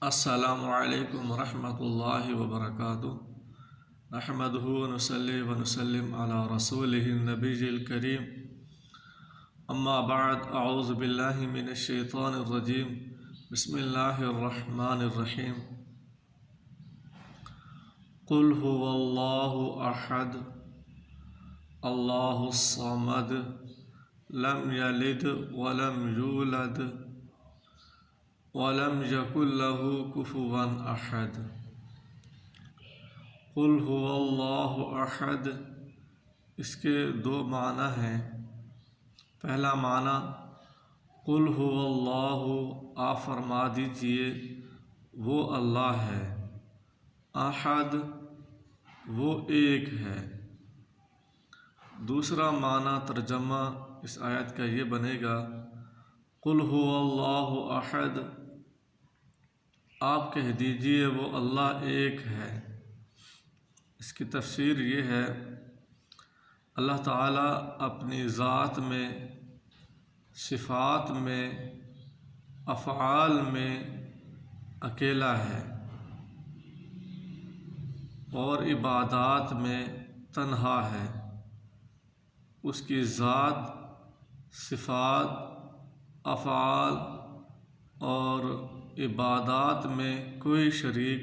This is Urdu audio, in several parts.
السلام علیکم ورحمۃ اللہ وبرکاتہ۔ نحمدہ ونصلی ونسلم علی رسولہ النبی الکریم، اما بعد، اعوذ باللہ من الشیطان الرجیم، بسم اللہ الرحمن الرحیم۔ قل هو اللہ احد اللہ الصمد لم یلد ولم یولد وَلَمْ يَكُنْ لَهُ كُفُوًا أَحَدٌ۔ قُلْ هُوَ اللَّهُ أَحَدٌ اس کے دو معنی ہیں۔ پہلا معنی، قُلْ هُوَ اللَّهُ آپ فرما دیجئے وہ اللہ ہے، احد وہ ایک ہے۔ دوسرا معنی ترجمہ اس آیت کا یہ بنے گا، قُلْ هُوَ اللَّهُ أَحَدٌ آپ کہہ دیجئے وہ اللہ ایک ہے۔ اس کی تفسیر یہ ہے، اللہ تعالیٰ اپنی ذات میں، صفات میں، افعال میں اکیلا ہے اور عبادات میں تنہا ہے۔ اس کی ذات، صفات، افعال اور عبادات میں کوئی شریک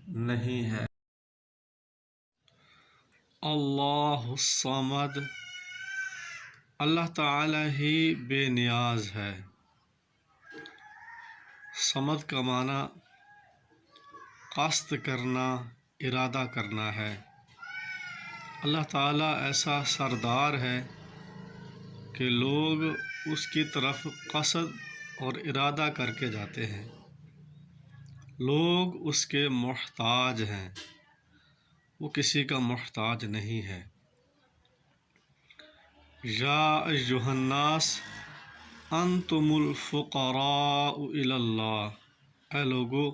نہیں ہے۔ اللہ الصمد اللہ تعالی ہی بے نیاز ہے۔ صمد کا معنی قصد کرنا، ارادہ کرنا ہے۔ اللہ تعالیٰ ایسا سردار ہے کہ لوگ اس کی طرف قصد اور ارادہ کر کے جاتے ہیں۔ لوگ اس کے محتاج ہیں، وہ کسی کا محتاج نہیں ہے۔ یا ایھا الناس انتم الفقراء الی اللہ اے لوگو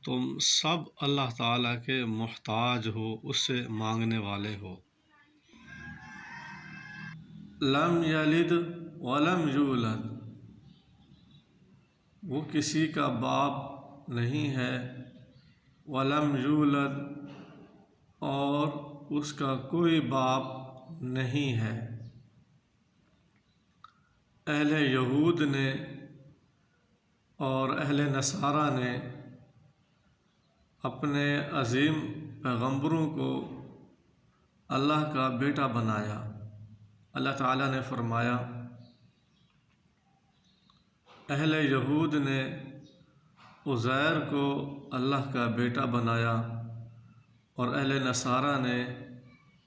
تم سب اللہ تعالیٰ کے محتاج ہو، اس سے مانگنے والے ہو۔ لم یلد ولم یولد وہ کسی کا باپ نہیں ہے، ولم یولد اور اس کا کوئی باپ نہیں ہے۔ اہل یہود نے اور اہل نصارہ نے اپنے عظیم پیغمبروں کو اللہ کا بیٹا بنایا۔ اللہ تعالیٰ نے فرمایا، اہل یہود نے عزیر کو اللہ کا بیٹا بنایا اور اہل نصارہ نے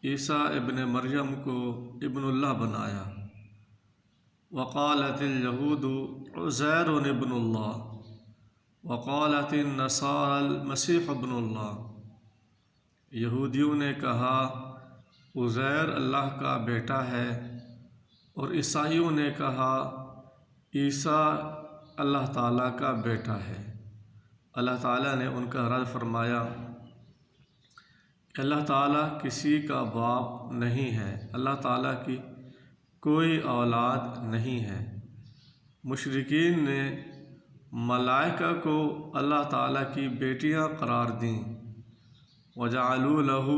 عیسیٰ ابن مریم کو ابن اللہ بنایا۔ وقالت اليہود عزیر ابن اللہ وقالت النصارى المسیح ابن اللہ یہودیوں نے کہا عزیر اللہ کا بیٹا ہے اور عیسائیوں نے کہا عیسیٰ اللہ تعالیٰ کا بیٹا ہے۔ اللہ تعالیٰ نے ان کا رد فرمایا کہ اللہ تعالیٰ کسی کا باپ نہیں ہے، اللہ تعالیٰ کی کوئی اولاد نہیں ہے۔ مشرکین نے ملائکہ کو اللہ تعالیٰ کی بیٹیاں قرار دیں۔ وَجَعَلُوا لَهُ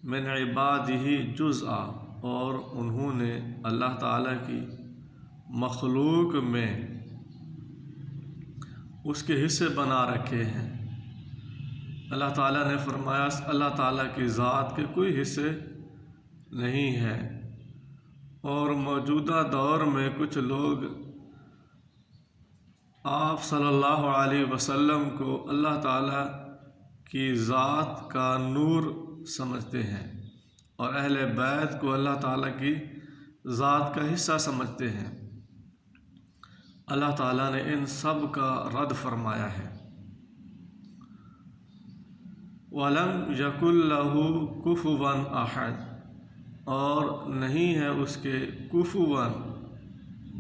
مِنْ عِبَادِهِ جُزْءًا اور انہوں نے اللہ تعالیٰ کی مخلوق میں اس کے حصے بنا رکھے ہیں۔ اللہ تعالیٰ نے فرمایا اللہ تعالیٰ کی ذات کے کوئی حصے نہیں ہے، اور موجودہ دور میں کچھ لوگ آپ صلی اللہ علیہ وسلم کو اللہ تعالیٰ کی ذات کا نور سمجھتے ہیں اور اہل بیت کو اللہ تعالیٰ کی ذات کا حصہ سمجھتے ہیں۔ اللہ تعالیٰ نے ان سب کا رد فرمایا ہے۔ وَلَمْ يَكُنْ لَهُ كُفُوًا أَحَدٌ اور نہیں ہے اس کے کفواً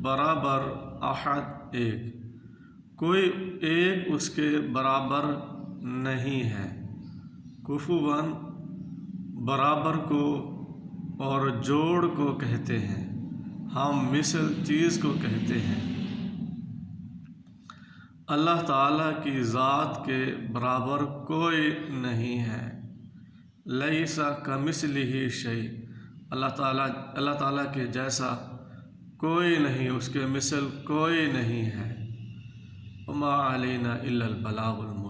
برابر، احد ایک، کوئی ایک اس کے برابر نہیں ہے۔ کفواً برابر کو اور جوڑ کو کہتے ہیں، ہم مثل چیز کو کہتے ہیں۔ اللہ تعالیٰ کی ذات کے برابر کوئی نہیں ہے۔ لیس کمثلہ شیء، اللہ تعالیٰ کے جیسا کوئی نہیں، اس کے مثل کوئی نہیں ہے۔ وما علینا الا البلاغ المبین۔